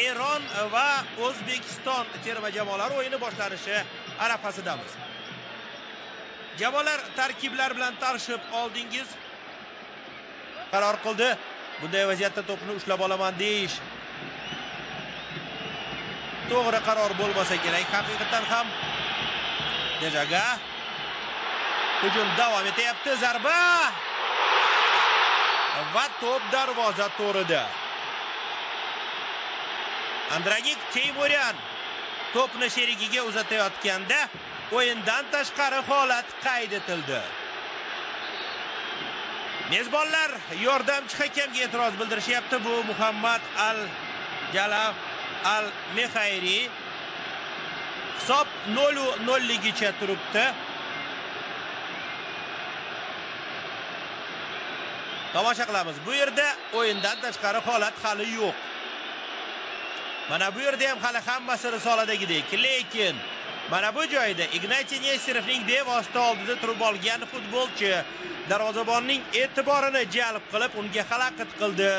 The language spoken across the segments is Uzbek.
Eron va O'zbekiston terma jamoalari o'yini boshlanishi arafasidamiz. Jamoalar tarkiblar bilan tanishib oldingiz. Qaror qildi. Bunday vaziyatda to'pni ushlab olaman deyish to'g'ri qaror bo'lmasa kerak. Haqiqatan ham Dejaga hujum davom etyapti. Zarba va to'p darvoza to'rida. Andranik Teymuryan to'pni sherigiga uzatayotganda o'yindan tashqari holat qayd etildi. Mezbonlar yordamchi hakamga e'tiroz bildirishyapti. Bu Muhammad Al-Jalaf Al-Mehayri. Hisob 0-0 ligicha turibdi. Tomosha qilamiz. Bu yerda o'yindan tashqari holat hali yo'q. Mana bu yerda ham hali hammasi risoladagidek, lekin mana bu joyda Ignatiy Nesterovning bevosita oldida turib olgan futbolchi darvozabonning e'tiborini jalb qilib, unga xalaqit qildi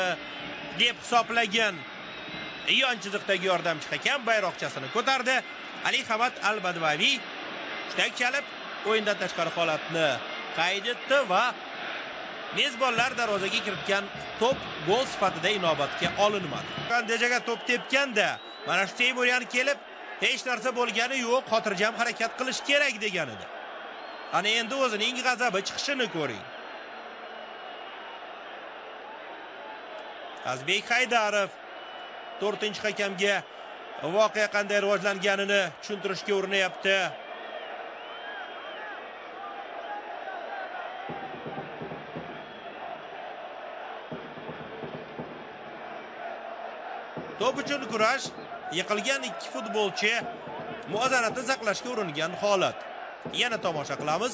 deb hisoblagan yon chiziqdagi yordamchi hakam bayroqchasini ko'tardi. Ali Hamad Al-Badvaviy hushtak chalib, o'yindan tashqari holatni qayd etdi va mezbonlar darvozaga kiritgan to'p gol sifatida inobatga olinmadi. Dejaga to'p tepganda mana shu Teymuryan kelib, hech narsa bo'lgani yo'q, xotirjam harakat qilish kerak degan edi. Ana endi o'zining g'azabi chiqishini ko'ring. Azbek Haydarov 4-hakamga voqea qanday rivojlanganini tushuntirishga urinyapti. To'p uchun kurash, yiqilgan ikki futbolchi muvozanatni saqlashga uringan holat. Yana tomosha qilamiz.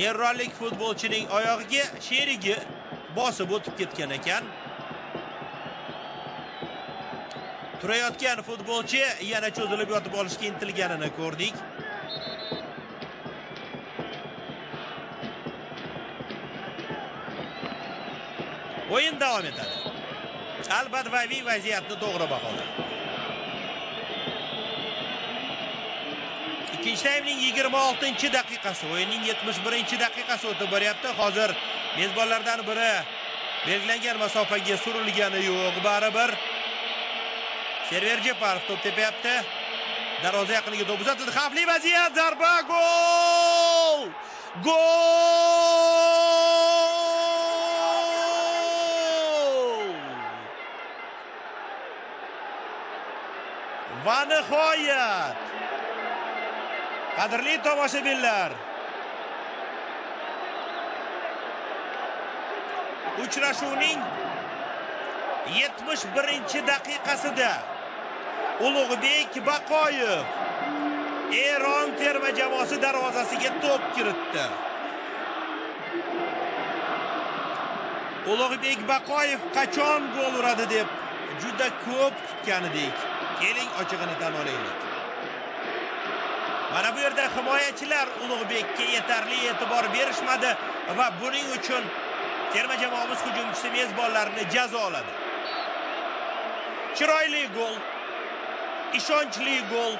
Eronlik futbolchining oyog'iga sherigi bosib o'tib ketgan ekan. Turayotgan futbolchi yana cho'zilib yotib olishga intilganini ko'rdik. O'yin davom etadi. Al-Badvaviy vaziyatni to'g'ri baholadi. Ikkinchi taymning 26-daqiqasi, o'yinning 71-daqiqasi o'tib boryapti. Hozir mezbonlardan biri belgilangan masofaga surilgani yo'q, baribir. Server Jeparov to'p tepayapti. Darvoza yaqiniga to'p uzatildi. Xavfli vaziyat, zarba, gol! Va nihoyat, qadrli tomoshabinlar, uchrashuvning 71-daqiqasida Ulug'bek Baqoyev Eron terma jamoasi darvozasiga to'p kiritdi. Ulug'bek Baqoyev qachon gol uradi deb juda ko'p kutgan edik. Keling ochig'ini tan olaylik. Mana bu yerda himoyachilar Ulug'bekka yetarli e'tibor berishmadi va buning uchun terma jamoamiz hujumchisi mezbonlarni jazoladi. Chiroyli gol, ishonchli gol,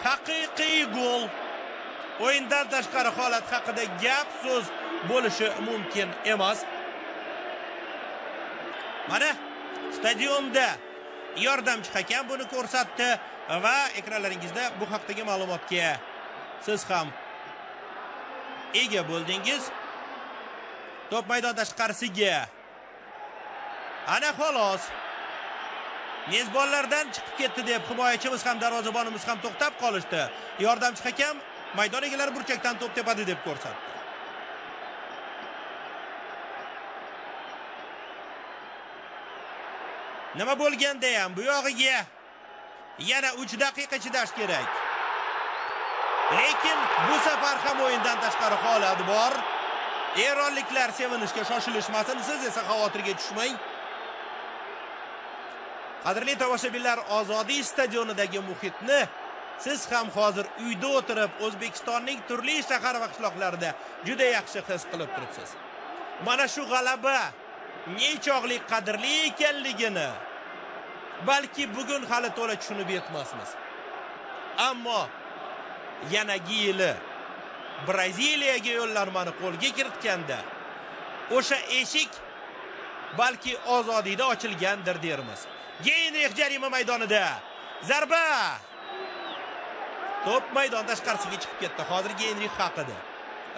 haqiqiy gol. O'yindan tashqari holat haqida gap so'z bo'lishi mumkin emas. Mana stadionda yordamchi hakam buni ko'rsatdi va ekranlaringizda bu haqdagi ma'lumotga siz ham ega bo'ldingiz. To'p maydon tashqarisiga. Ana xolos. Mezbonlardan chiqib ketdi deb himoyachimiz ham darvozabonimiz ham to'xtab qolishdi. Yordamchi hakam maydon egalari burchakdan to'p tepadi deb ko'rsatdi. Nima bo'lganda ham bu yog'iga yana 3 daqiqa chidash kerak. Lekin bu safar ham o'yindan tashqari holat bor. Eronliklar sevinishga shoshilishmasin, siz esa xavotirga tushmang. Qadrli tomoshabinlar, Ozodiy stadionidagi muhitni siz ham hozir uyda o'tirib O'zbekistonning turli shahar va qishloqlarida juda yaxshi his qilib turibsiz. mana shu g'alaba nechog'lik qadrli ekanligini balki bugun hali to'la tushunib yetmasmiz. Ammo yanagi yili Braziliyaga yo'llanmani qo'lga kiritganda o'sha eshik balki ozodiyda ochilgandir dermiz. Geynrix jarima maydonida zarba. Top maydon tashqarisiga chiqib ketdi. Hozir Geynrix haqida.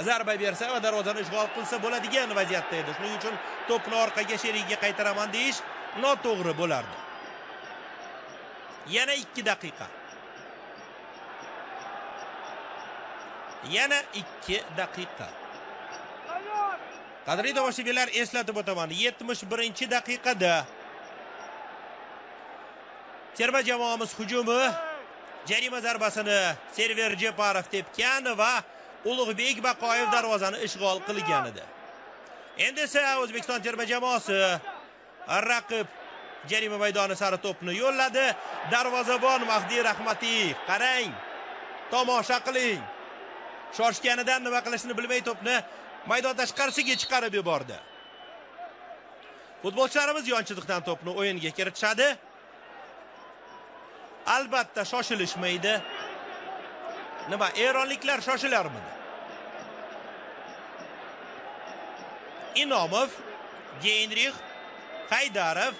Zarba bersa va darvozani ishg'ol qilsa bo'ladigan vaziyatda edi. Shuning uchun to'pni orqaga sherigiga qaytaraman deyish noto'g'ri bo'lardi. Yana 2 daqiqa. Yana 2 daqiqa. Qadrli tomoshabinlar, eslatib o'taman, 71-daqiqada terma jamoamiz hujumi jarima zarbasini Server Jeparov tepgan va Ulug'bek Baqoyev darvozani ishg'ol qilgan edi. Endi esa O'zbekiston terma jamoasi raqib jarima maydoni sari to'pni yo'lladi. Darvozabon Mahdi Rahmatiy, qarang, tomosha qiling. Shoshganidan nima qilishni bilmay to'pni maydon tashqarisiga chiqarib yubordi. Futbolchilarimiz yon chiziqdan to'pni o'yinga kiritishadi. Albatta shoshilishmaydi. Nima, eronliklar shoshilarmi? Inomov, Geynrix, Haydarov,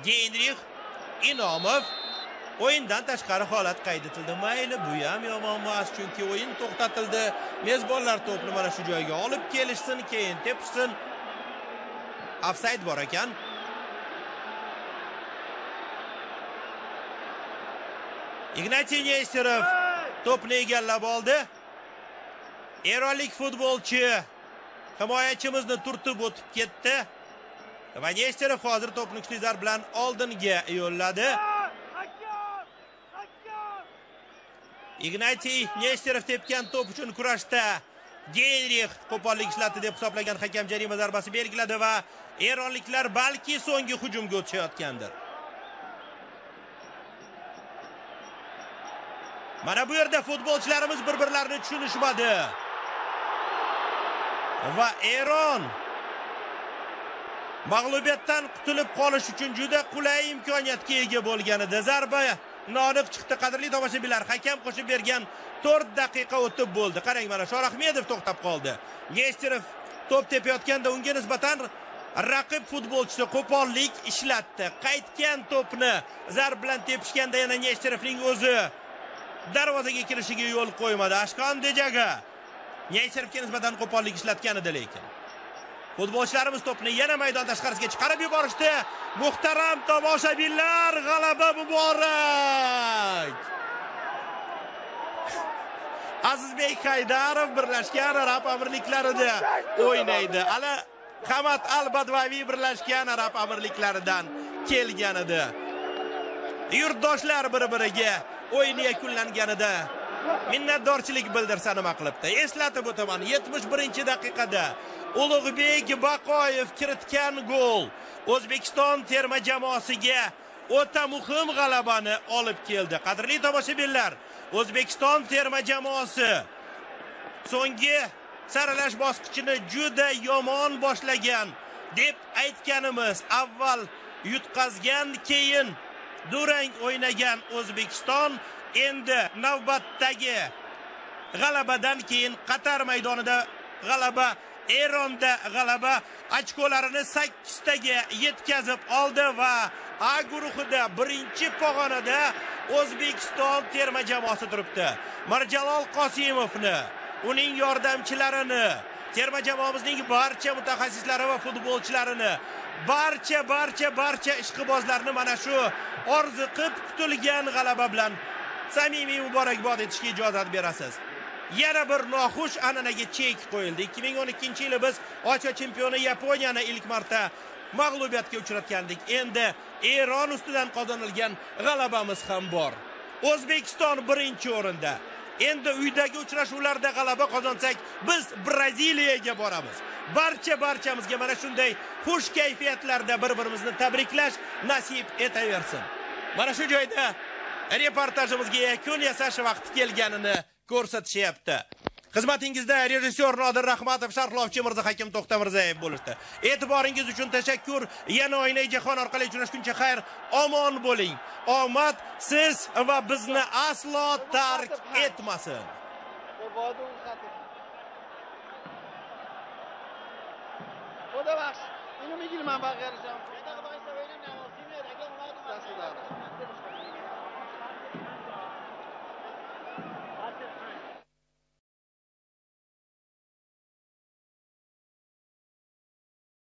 Geynrix, Inomov. O'yindan tashqari holat qayd etildi. Mayli, bu ham yomon emas, chunki o'yin to'xtatildi. Mezbonlar to'pni mana shu joyga olib kelishsin, keyin tepishsin. Ofsayd bor ekan. Ignatiy Nesterov to'pni egallab oldi. Eronlik futbolchi himoyachimizni turtib o'tib ketdi. Va Nesterov hozir to'pni kuchli zarb bilan oldinga yo'lladi. Ignatiy Nesterov tepgan to'p uchun kurashda Geynrix qo'pollik ishlatdi deb hisoblagan hakam jarima zarbasi belgiladi va eronliklar balki so'nggi hujumga o'tishayotgandir. Mana bu yerda futbolchilarimiz bir-birlarini tushunishmadi. Va Eron mag'lubiyatdan qutulib qolish uchun juda qulay imkoniyatga ega bo'lgan edi. Zarba noaniq chiqdi. Qadrli tomoshabinlar, hakam qo'shib bergan 4 daqiqa o'tib bo'ldi. Qarang, mana Shorahmedov to'xtab qoldi. Nesterov to'p tepayotganda unga nisbatan raqib futbolchisi qo'pollik ishlatdi. Qaytgan to'pni zarb bilan tepishganda yana Nesterovning o'zi darvozaga kirishiga yo'l qo'ymadi. Ashkan Dejaga Nesterovga nisbatan qo'pollik ishlatgan edi, lekin futbolchilarimiz to'pni yana maydon tashqarisiga chiqarib yuborishdi. Muhtaram tomoshabinlar, g'alaba muborak! Azizbek Haydarov Birlashgan Arab Amirliklarida o'ynaydi. Ala Hamad Al-Badvaviy Birlashgan Arab Amirliklaridan kelgan edi. Yurtdoshlar bir-biriga o'yin yakunlanganida minnatdorchilik bildirsa nima qilibdi. Eslatib o'taman, 71-daqiqada Ulug'bek Baqoyev kiritgan gol O'zbekiston terma jamoasiga o'ta muhim g'alabani olib keldi. Qadrli tomoshabinlar, O'zbekiston terma jamoasi so'nggi saralash bosqichini juda yomon boshlagan deb aytganimiz, avval yutqazgan, keyin durang o'ynagan O'zbekiston endi navbatdagi g'alabadan keyin Qatar maydonida g'alaba, Eronda g'alaba, ochkolarini 8 taga yetkazib oldi va A guruhida birinchi pog'onada O'zbekiston terma jamoasi turibdi. Mirjalol Qosimovni, uning yordamchilarini, terma jamoamizning barcha mutaxassislari va futbolchilarini, barcha ishqibozlarni mana shu orziqib kutilgan g'alaba bilan samimiy muborakbod etishga ijozat berasiz. Yana bir noxush an'anaga chek qo'yildi. 2012-yili biz Osiyo chempioni Yaponiyani ilk marta mag'lubiyatga uchratgandik. Endi Eron ustidan qozonilgan g'alabamiz ham bor. O'zbekiston birinchi o'rinda. Endi uydagi uchrashuvlarda g'alaba qozonsak, biz Braziliyaga boramiz. Barchamizga mana shunday xush kayfiyatlarda bir-birimizni tabriklash nasib etaversin. Mana shu joyda reportajimizga yakun yasash vaqti kelganini ko'rsatishyapti. Xizmatingizda rejissyor Nodir Rahmatov, sharhlovchi Mirzahakim To'xtamirzayev bo'lishdi. E'tiboringiz uchun tashakkur. Yana Oynai jahon orqali uchrashguncha xayr, omon bo'ling. Omad siz va bizni aslo tark etmasin. خدا بخش اینو میگیری من بقیه رو جمع کنم.